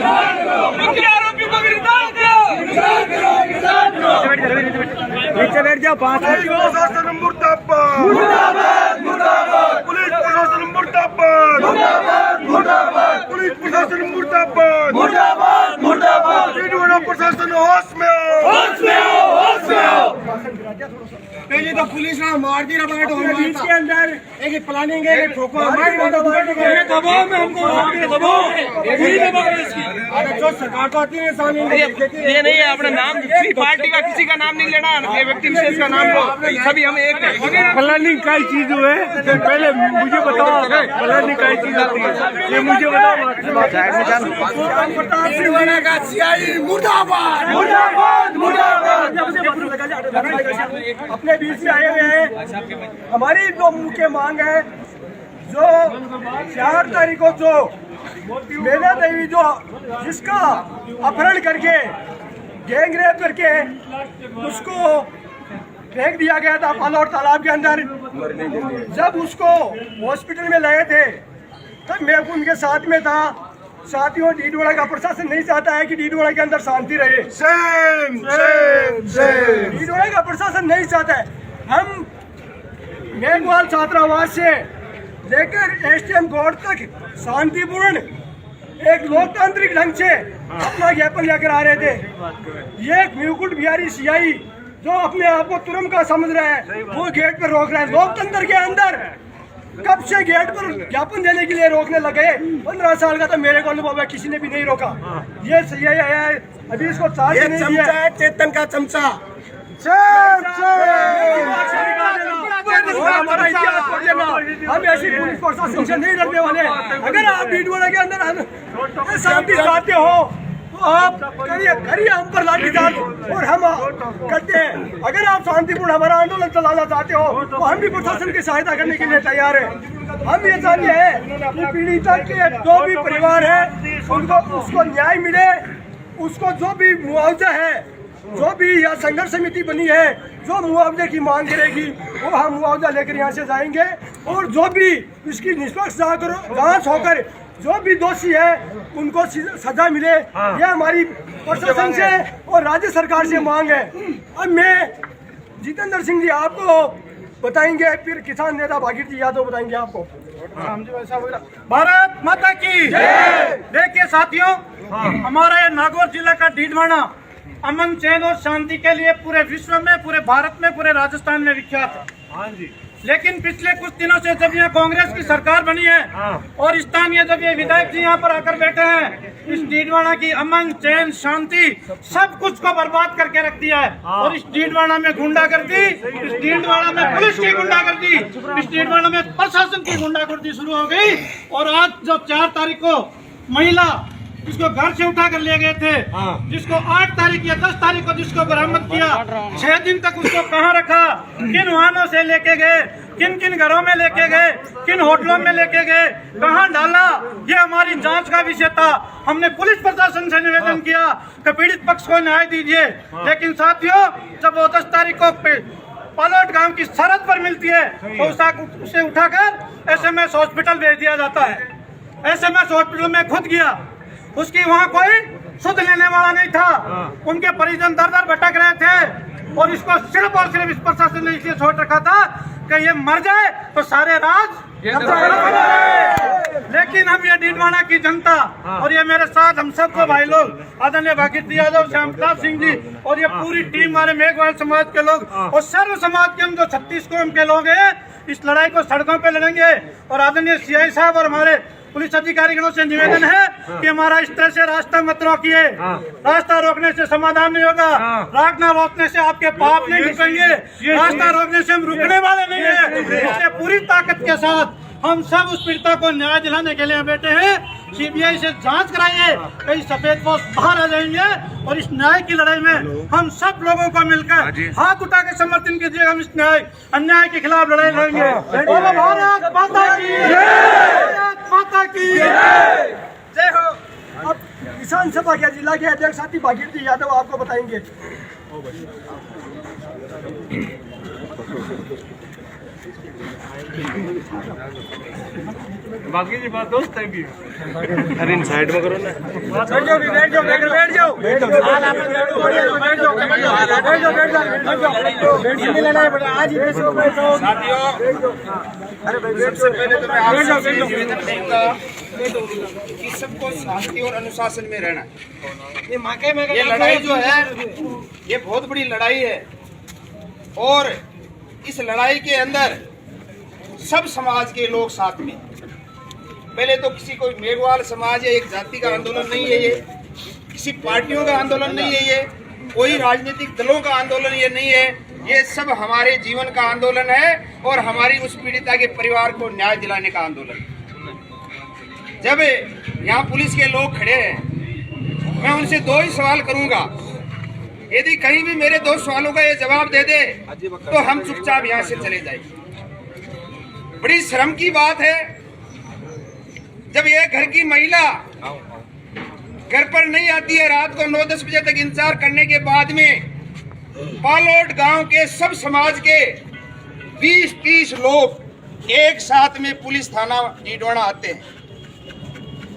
आरोपी को गिरफ्तार करो। नीचे बैठ जाओ। प्रशासन मुर्दाबाद, मुर्दाबाद, मुर्दाबाद। पुलिस प्रशासन मुर्दाबाद, मुर्दाबाद, मुर्दाबाद। पुलिस प्रशासन मुर्दाबाद, मुर्दाबाद, मुर्दाबाद। डीडवाना प्रशासन होश में आओ, होश में आओ, होश में आओ। पहले तो पुलिस ने मार दी रबाट और बीच के अंदर एक प्लानिंग है ठोको हमारी दबाव में हमको दबाव यही दबाव है इसकी। अरे जो सरकार को आती है सामने ये नहीं है अपना नाम किसी पार्टी का किसी का नाम नहीं लेना ये व्यक्ति विशेष का नाम लो सभी हम एक है। प्लानिंग का चीज है पहले मुझे बताओ प्लानिंग का चीज होती है ये मुझे बताओ। का सीआई मुर्दाबाद, मुर्दाबाद, मुर्दाबाद। अपने बीच में आए हुए हैं। हमारी दो मुख्य मांग है जो 4 तारीख को जो मेला देवी जो जिसका अपहरण करके गैंगरेप करके उसको फेंक दिया गया था पालौर तालाब के अंदर। जब उसको हॉस्पिटल में लाए थे तब मैं उनके साथ में था। साथियों डीडवाड़ा का प्रशासन नहीं चाहता है कि डीडवाड़ा के अंदर शांति रहे। डीडवाड़ा का प्रशासन नहीं चाहता है। हम मेघवाल छात्रावास से लेकर एसडीएम कोर्ट तक शांतिपूर्ण एक लोकतांत्रिक ढंग से अपना ज्ञापन लेकर आ रहे थे। ये मुकुट बिहारी सीआई जो अपने आप को तुरंत का समझ रहे हैं वो गेट पर रोक रहे हैं। लोकतंत्र के अंदर कब से गेट पर ज्ञापन देने के लिए रोकने लगे? 15 साल का तो मेरे को अनुभव है किसी ने भी नहीं रोका। ये सीआई है अभी इसको चार्ज नहीं दिया है। चेतन का चमचा हमारा इतिहास पढ़ लेना। हम ऐसी पुलिस प्रशासन से नहीं डरने वाले। अगर आप डीडवाड़ा के अंदर शांति चाहते हो तो आप करिए हम पर लाठीचार्ज और हम करते हैं। अगर आप शांतिपूर्ण हमारा आंदोलन चलाना चाहते हो तो हम भी प्रशासन की सहायता करने के लिए तैयार हैं। हम ये चाहते हैं कि पीड़िता के जो भी परिवार है उनको उसको न्याय मिले। उसको जो भी मुआवजा है जो भी यहाँ संघर्ष समिति बनी है जो मुआवजे की मांग करेगी वो हम मुआवजा लेकर यहाँ से जाएंगे। और जो भी इसकी निष्पक्ष जांच होकर जो भी दोषी है उनको सजा मिले यह हमारी प्रशासन से और राज्य सरकार से मांग है। अब मैं जितेंद्र सिंह जी आपको बताएंगे फिर किसान नेता भागीर जी यादव बताएंगे आपको। भारत माता की देखिए साथियों हमारा ये नागौर जिला का डीडवाना अमन चैन और शांति के लिए पूरे विश्व में पूरे भारत में पूरे राजस्थान में विख्यात है। हाँ जी। लेकिन पिछले कुछ दिनों से जब यहाँ कांग्रेस की सरकार बनी है और स्थानीय जब ये विधायक जी यहाँ पर आकर बैठे हैं इस डीडवाना की अमन चैन शांति सब कुछ को बर्बाद करके रख दिया है। और इस डीडवाना में गुंडागर्दी, इस डीडवाना में पुलिस की गुंडागर्दी, इस डीडवाना में प्रशासन की गुंडागर्दी शुरू हो गई। और आज जो 4 तारीख को महिला जिसको घर से उठा कर ले गए थे जिसको 8 तारीख या 10 तारीख को जिसको बरामद किया 6 दिन तक उसको कहाँ रखा, किन वाहनों से लेके गए, किन किन घरों में लेके गए, किन होटलों में लेके गए, कहाँ डाला, ये हमारी जांच का विषय था। हमने पुलिस प्रशासन से निवेदन किया कि पीड़ित पक्ष को न्याय दीजिए। लेकिन साथियों जब वो 10 तारीख को पालौट गांव की सरहद पर मिलती है तो उसे उठाकर SMS हॉस्पिटल भेज दिया जाता है। SMS हॉस्पिटल में खुद गया, उसकी वहाँ कोई सुध लेने वाला नहीं था। उनके परिजन दर दर भटक रहे थे और इसको सिर्फ और सिर्फ इस प्रशासन ने इसलिए छोड़ रखा था कि ये मर जाए तो सारे राज। लेकिन हम ये डीडवाना की जनता और ये मेरे साथ हम सबको भाई लोग आदरणीय भागीर यादव, श्याम प्रताप सिंह जी और ये पूरी टीम हमारे मेघवाल समाज के लोग और सर्व समाज के हम जो 36 कौम के लोग हैं इस लड़ाई को सड़कों पे लड़ेंगे। और आदरणीय सीआई साहब और हमारे पुलिस अधिकारियों से निवेदन है कि हमारा इस तरह से रास्ता मत रोकिए। रास्ता रोकने से समाधान नहीं होगा, रास्ता रोकने से आपके पाप नहीं रुकेंगे, रास्ता रोकने से हम रुकने वाले नहीं है। इसलिए पूरी ताकत के साथ हम सब उस पीड़िता को न्याय दिलाने के लिए बैठे हैं। सीबीआई से जांच कराइए, कई सफेद पोष बाहर आ जाएंगे और इस न्याय की लड़ाई में हम सब लोगों को मिलकर हाथ उठा के समर्थन कीजिए। हम इस अन्याय के खिलाफ लड़ाई लड़ेंगे। भारत माता की जय हो। अब किसान सभा के जिला के अध्यक्ष साथी भागीर जी यादव आपको बताएंगे। बाकी की बात दोस्त है भी। अरे इन साइड में करो ना। बैठ जाओ, बैठ जाओ, बैठ जाओ, बैठ जाओ, साथियों, सबसे पहले तो मैं आपसे निवेदन करूंगा कि सबको शांति और अनुशासन में रहना। ये लड़ाई जो है ये बहुत बड़ी लड़ाई है और इस लड़ाई के अंदर सब समाज के लोग साथ में। पहले तो किसी कोई मेघवाल समाज या एक जाति का आंदोलन नहीं है, ये किसी पार्टियों का आंदोलन नहीं है, ये कोई राजनीतिक दलों का आंदोलन ये नहीं है, ये सब हमारे जीवन का आंदोलन है और हमारी उस पीड़िता के परिवार को न्याय दिलाने का आंदोलन। जब यहाँ पुलिस के लोग खड़े हैं, मैं उनसे दो ही सवाल करूंगा। यदि कहीं भी मेरे दो सवालों का ये जवाब दे दे तो हम चुपचाप यहाँ से चले जाएंगे। बड़ी शर्म की बात है जब ये घर की महिला घर पर नहीं आती है, रात को 9-10 बजे तक इंतजार करने के बाद में पालोट गांव के सब समाज के 20-30 लोग एक साथ में पुलिस थाना डीडवाना आते हैं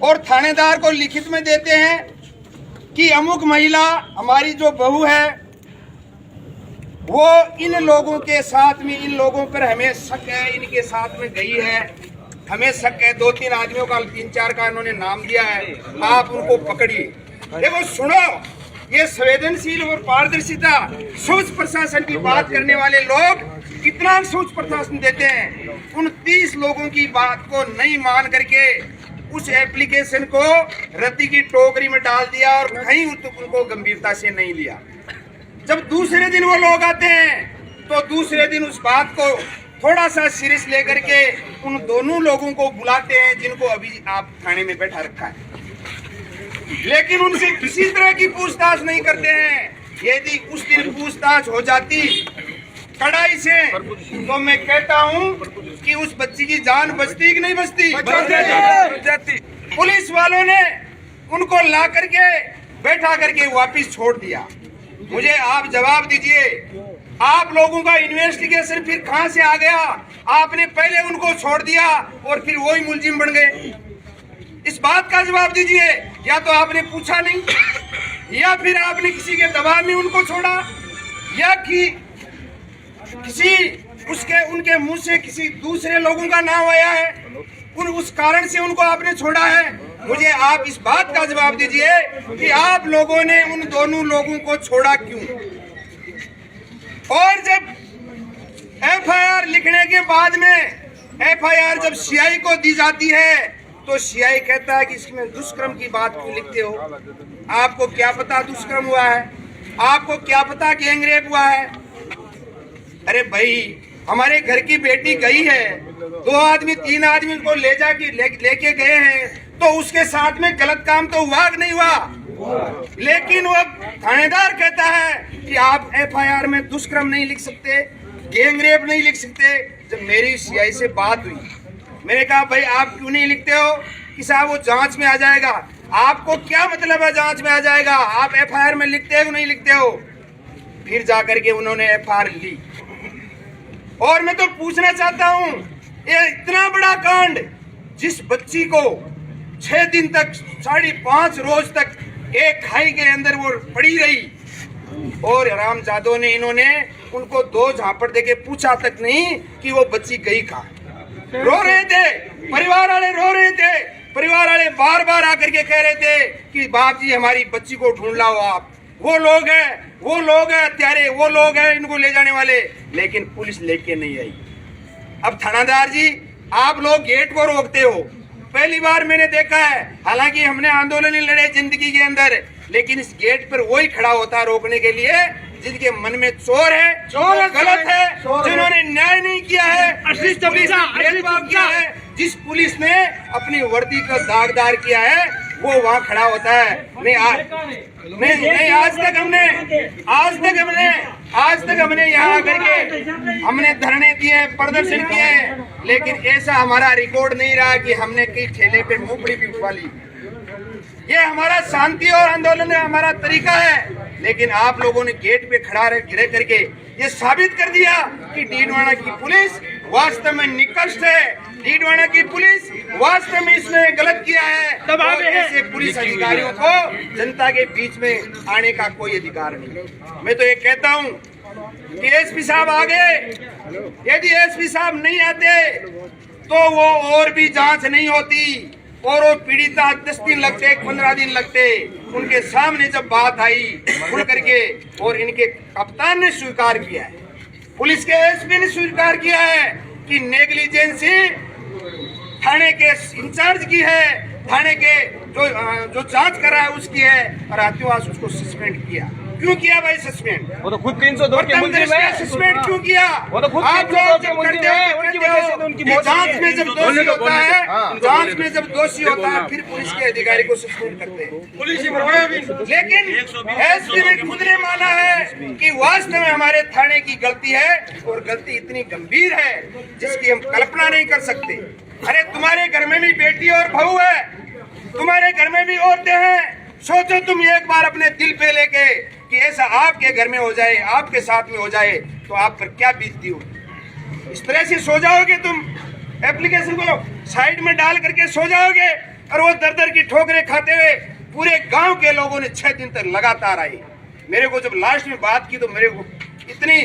और थानेदार को लिखित में देते हैं कि अमुक महिला हमारी जो बहू है वो इन लोगों के साथ में, इन लोगों पर हमें शक है, इनके साथ में गई है, हमें शक है। 2-3 आदमियों का 3-4 का इन्होंने नाम दिया है, आप उनको पकड़िए। देखो सुनो, ये संवेदनशील और पारदर्शिता सोच प्रशासन की बात करने वाले लोग कितना सोच प्रशासन देते हैं। उन 30 लोगों की बात को नहीं मान करके उस एप्लीकेशन को रद्दी की टोकरी में डाल दिया और कहीं उनको गंभीरता से नहीं लिया। जब दूसरे दिन वो लोग आते हैं तो दूसरे दिन उस बात को थोड़ा सा सीरियस लेकर के उन दोनों लोगों को बुलाते हैं जिनको अभी आप थाने में बैठा रखा है, लेकिन उनसे किसी तरह की पूछताछ नहीं करते हैं। यदि उस दिन पूछताछ हो जाती कड़ाई से तो मैं कहता हूं कि उस बच्ची की जान बचती कि नहीं बचती? पुलिस वालों ने उनको ला करके बैठा करके वापिस छोड़ दिया। मुझे आप जवाब दीजिए, आप लोगों का इन्वेस्टिगेशन फिर कहां से आ गया? आपने पहले उनको छोड़ दिया और फिर वही मुलजिम बन गए। इस बात का जवाब दीजिए। या तो आपने पूछा नहीं या फिर आपने किसी के दबाव में उनको छोड़ा या कि किसी उनके मुंह से किसी दूसरे लोगों का नाम आया है, उस कारण से उनको आपने छोड़ा है। मुझे आप इस बात का जवाब दीजिए कि आप लोगों ने उन दोनों लोगों को छोड़ा क्यों? और जब एफआईआर लिखने के बाद में एफआईआर जब सीआई को दी जाती है तो सीआई कहता है कि इसमें दुष्कर्म की बात क्यों लिखते हो? आपको क्या पता दुष्कर्म हुआ है? आपको क्या पता गैंगरेप हुआ है? अरे भाई, हमारे घर की बेटी गई है, 2 आदमी 3 आदमी को लेके गए हैं तो उसके साथ में गलत काम तो हुआ कि नहीं हुआ? लेकिन वो थानेदार कहता है कि आप एफआईआर में दुष्कर्म नहीं लिख सकते, गैंगरेप नहीं लिख सकते। जब मेरी सीआई से बात हुई, मैंने कहा भाई आप क्यों नहीं लिखते हो कि साहब वो जांच में आ जाएगा। आपको क्या मतलब है जांच में आ जाएगा? आप एफआईआर में लिखते हो नहीं लिखते हो? फिर जाकर के उन्होंने एफआईआर ली। और मैं तो पूछना चाहता हूं, ये इतना बड़ा कांड, जिस बच्ची को 6 दिन तक 5.5 रोज तक एक खाई के अंदर वो पड़ी रही और रामजादो ने इन्होंने उनको 2 झापड़ देके पूछा तक नहीं कि वो बच्ची गई कहाँ। रो रहे थे, परिवार वाले रो रहे थे, परिवार वाले बार बार आकर के कह रहे थे कि बाप जी हमारी बच्ची को ढूंढ लाओ आप। वो लोग हैं हत्यारे, वो लोग हैं इनको ले जाने वाले, लेकिन पुलिस लेके नहीं आई। अब थानादार जी, आप लोग गेट को रोकते हो। पहली बार मैंने देखा है, हालांकि हमने आंदोलन ही लड़े जिंदगी के अंदर, लेकिन इस गेट पर वही खड़ा होता है रोकने के लिए जिनके मन में चोर है, गलत है, जिन्होंने न्याय नहीं किया है, भेदभाव किया है। जिस पुलिस ने अपनी वर्दी का दागदार किया है वो वहाँ खड़ा होता है। नहीं आज तक हमने यहाँ आकर के हमने धरने दिए, प्रदर्शन किए हैं, लेकिन ऐसा हमारा रिकॉर्ड नहीं रहा कि हमने कई ठेले पे मूंगफली भी उठवा ली। ये हमारा शांति और आंदोलन है, हमारा तरीका है। लेकिन आप लोगों ने गेट पे खड़ा रह करके ये साबित कर दिया कि डीडवाना की पुलिस वास्तव में निकृष्ट है। डीडवाना की पुलिस वास्तव में इसने गलत किया है। और ऐसे पुलिस अधिकारियों को जनता के बीच में आने का कोई अधिकार नहीं। मैं तो ये कहता हूँ कि एसपी साहब आ गए, यदि एसपी साहब नहीं आते तो वो और भी जांच नहीं होती और वो पीड़िता 10 दिन लगते, 15 दिन लगते। उनके सामने जब बात आई खुल करके और इनके कप्तान ने स्वीकार किया है, पुलिस के एसपी ने स्वीकार किया है कि नेग्लिजेंसी थाने के इंचार्ज की है, थाने के जो जांच कर रहा है उसकी है, और रातों उसको सस्पेंड किया। क्यों किया भाई सस्पेंड? वो तो खुद 302 के मुल्जिम है। सस्पेंड क्यों किया? वो तो खुद आप 302 के मुल्जिम है, उनकी वजह से तो उनकी मौत जांच में जब दोषी होता है, हाँ। जांच में जब दोषी होता है फिर पुलिस के अधिकारी को सस्पेंड करते हैं। लेकिन एसपी ने खुद ने माना है कि वास्तव में हमारे थाने की गलती है और गलती इतनी गंभीर है जिसकी हम कल्पना नहीं कर सकते। अरे तुम्हारे घर में भी बेटी और बहू है, तुम्हारे घर में भी औरतें हैं। सोचो तुम एक बार अपने दिल पे लेके कि ऐसा आपके घर में हो जाए, आपके साथ में हो जाए तो आप पर क्या बीतती हो। इस तरह से सो जाओगे तुम, एप्लीकेशन को साइड में डाल करके सो जाओगे और वो दर दर की ठोकरें खाते हुए पूरे गांव के लोगों ने 6 दिन तक लगातार आई। मेरे को जब लास्ट में बात की तो मेरे को इतनी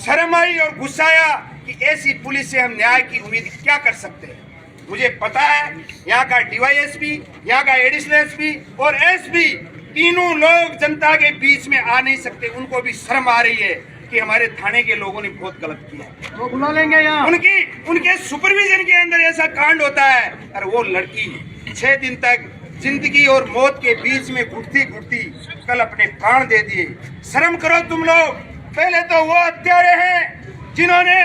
शर्म आई और गुस्सा आया कि ऐसी पुलिस से हम न्याय की उम्मीद क्या कर सकते हैं। मुझे पता है यहाँ का डीवाईएसपी, यहाँ का एडिशनल एसपी और एसपी तीनों लोग जनता के बीच में आ नहीं सकते। उनको भी शर्म आ रही है कि हमारे थाने के लोगों ने बहुत गलत किया। वो बुला लेंगे यहाँ। उनके सुपरविजन के अंदर ऐसा कांड होता है और वो लड़की 6 दिन तक जिंदगी और मौत के बीच में घुटती घुटती कल अपने प्राण दे दिए। शर्म करो तुम लोग। पहले तो वो हत्यारे हैं जिन्होंने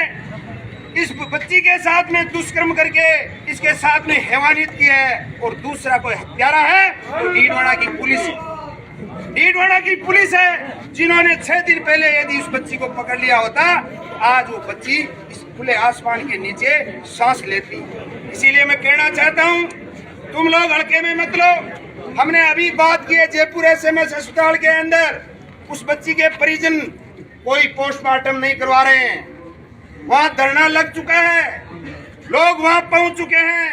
इस बच्ची के साथ में दुष्कर्म करके इसके साथ में हैवानियत किया है, और दूसरा कोई हत्यारा है तो डीडवाना की पुलिस है जिन्होंने 6 दिन पहले यदि उस बच्ची को पकड़ लिया होता आज वो बच्ची इस खुले आसमान के नीचे सांस लेती। इसीलिए मैं कहना चाहता हूँ तुम लोग हल्के में मत लो। हमने अभी बात की है जयपुर एसएमएस अस्पताल के अंदर उस बच्ची के परिजन कोई पोस्टमार्टम नहीं करवा रहे हैं। वहाँ धरना लग चुका है, लोग वहाँ पहुँच चुके हैं,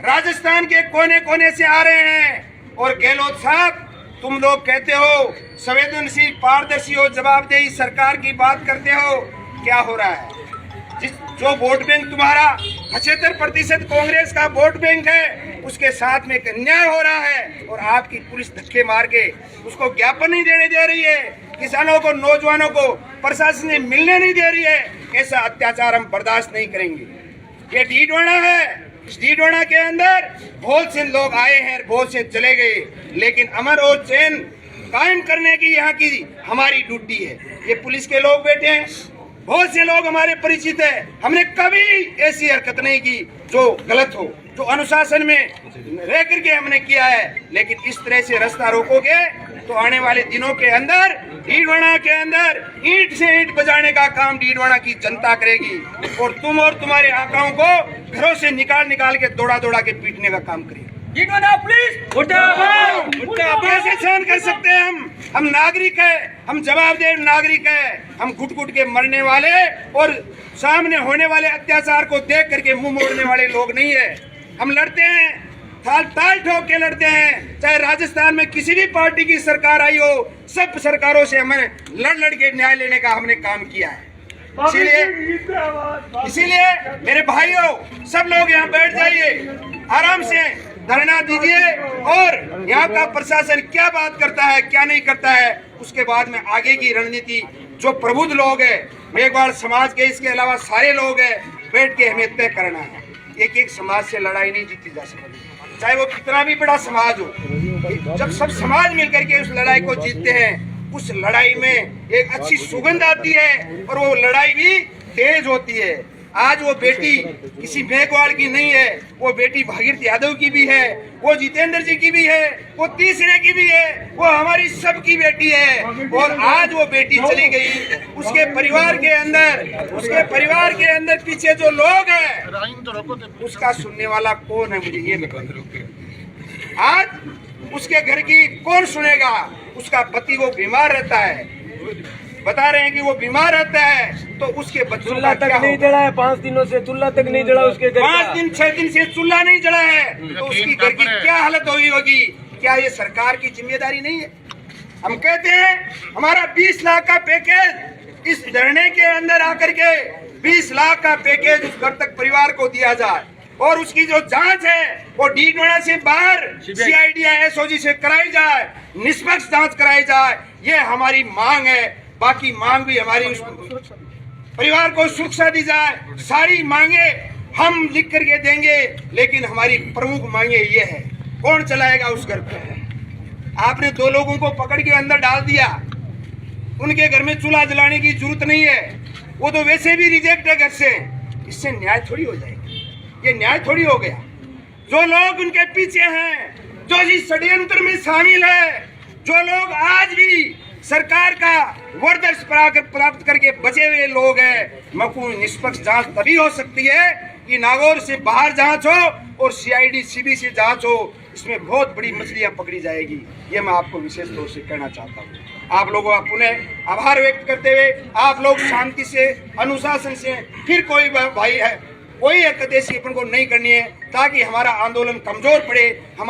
राजस्थान के कोने कोने से आ रहे हैं। और गहलोत साहब तुम लोग कहते हो संवेदनशील, पारदर्शी और जवाबदेही सरकार की बात करते हो, क्या हो रहा है? जो वोट बैंक तुम्हारा 75% कांग्रेस का वोट बैंक है उसके साथ में एक अन्याय हो रहा है और आपकी पुलिस धक्के मार के उसको ज्ञापन नहीं देने दे रही है, किसानों को, नौजवानों को प्रशासन ने मिलने नहीं दे रही है। ऐसा अत्याचार हम बर्दाश्त नहीं करेंगे। ये डीडवाना है, इस डीडवाना के अंदर बहुत से लोग आए हैं, बहुत से चले गए, लेकिन अमर और चैन कायम करने की यहाँ की हमारी ड्यूटी है। ये पुलिस के लोग बैठे हैं, बहुत से लोग हमारे परिचित है। हमने कभी ऐसी हरकत नहीं की जो गलत हो, जो अनुशासन में रह करके हमने किया है। लेकिन इस तरह से रास्ता रोकोगे तो आने वाले दिनों के अंदर डीडवाना के अंदर ईंट से ईंट बजाने का काम डीडवाना की जनता करेगी और तुम और तुम्हारे आकाओं को घरों से निकाल के दौड़ा के पीटने का काम करेगी। डीडवाना पुलिस मुर्दाबाद। कैसे सहन कर सकते हैं हम नागरिक है, हम जवाबदेह नागरिक है। हम घुट के मरने वाले और सामने होने वाले अत्याचार को देख करके मुंह मोड़ने वाले लोग नहीं है। हम लड़ते हैं, ताल ठोक के लड़ते हैं। चाहे राजस्थान में किसी भी पार्टी की सरकार आई हो, सब सरकारों से हमें लड़ के न्याय लेने का हमने काम किया है। इसीलिए मेरे भाइयों, सब लोग यहाँ बैठ जाइए, आराम से धरना दीजिए और यहाँ का प्रशासन क्या बात करता है, क्या नहीं करता है, उसके बाद में आगे की रणनीति जो प्रबुद्ध लोग है, मेघवाल समाज के, इसके अलावा सारे लोग हैं, बैठ के हमें तय करना है। एक समाज से लड़ाई नहीं जीती जा सकती, चाहे वो कितना भी बड़ा समाज हो। जब सब समाज मिलकर के उस लड़ाई को जीतते हैं, उस लड़ाई में एक अच्छी सुगंध आती है और वो लड़ाई भी तेज होती है। आज वो बेटी किसी मेघवाल की नहीं है, वो बेटी भागीरथ यादव की भी है, वो जितेंद्र जी की भी है, वो तीसरे की भी है, वो हमारी सबकी बेटी है। और आज वो बेटी चली गई, उसके परिवार के अंदर पीछे जो लोग हैं उसका सुनने वाला कौन है, मुझे ये बताइए। आज उसके घर की कौन सुनेगा? उसका पति वो बीमार रहता है, बता रहे हैं कि वो बीमार रहता है तो उसके बच्चों चूल्हा का तक क्या नहीं होगा? जला है, 5 दिनों से चूल्हा तक नहीं जला उसके घर 5 का। दिन 6 दिन से चूल्हा नहीं जला है तो उसकी घर की क्या हालत हुई होगी? क्या ये सरकार की जिम्मेदारी नहीं है? हम कहते हैं हमारा 20 लाख का पैकेज इस धरने के अंदर आकर के 20 लाख का पैकेज उस घर तक परिवार को दिया जाए और उसकी जो जांच है वो डीडवाना से बाहर सीआईडी या एसओजी से कराई जाए, निष्पक्ष जांच कराई जाए। ये हमारी मांग है। बाकी मांग भी हमारी उस परिवार को सुरक्षा दी जाए। सारी मांगे हम लिख करके देंगे, लेकिन हमारी प्रमुख मांगे ये है, कौन चलाएगा उस घर को? आपने 2 लोगों को पकड़ के अंदर डाल दिया, उनके घर में चूल्हा जलाने की जरूरत नहीं है, वो तो वैसे भी रिजेक्ट है घर से। इससे न्याय थोड़ी हो जाएगा, ये न्याय थोड़ी हो गया। जो लोग उनके पीछे हैं, जो इस षड्यंत्र में शामिल है, जो लोग आज भी सरकार का वर्दर्श प्राप्त करके बचे हुए लोग हैं, मकबूल निष्पक्ष जांच तभी हो सकती है कि नागौर से बाहर जांच हो और सीआईडी सीबी से जांच हो। इसमें बहुत बड़ी मछलियां पकड़ी जाएगी, ये मैं आपको विशेष तौर से कहना चाहता हूँ। आप लोगों का पुनः आभार व्यक्त करते हुए आप लोग शांति से, अनुशासन से, फिर कोई भाई है कोई हरकत ऐसी अपन को नहीं करनी है ताकि हमारा आंदोलन कमजोर पड़े।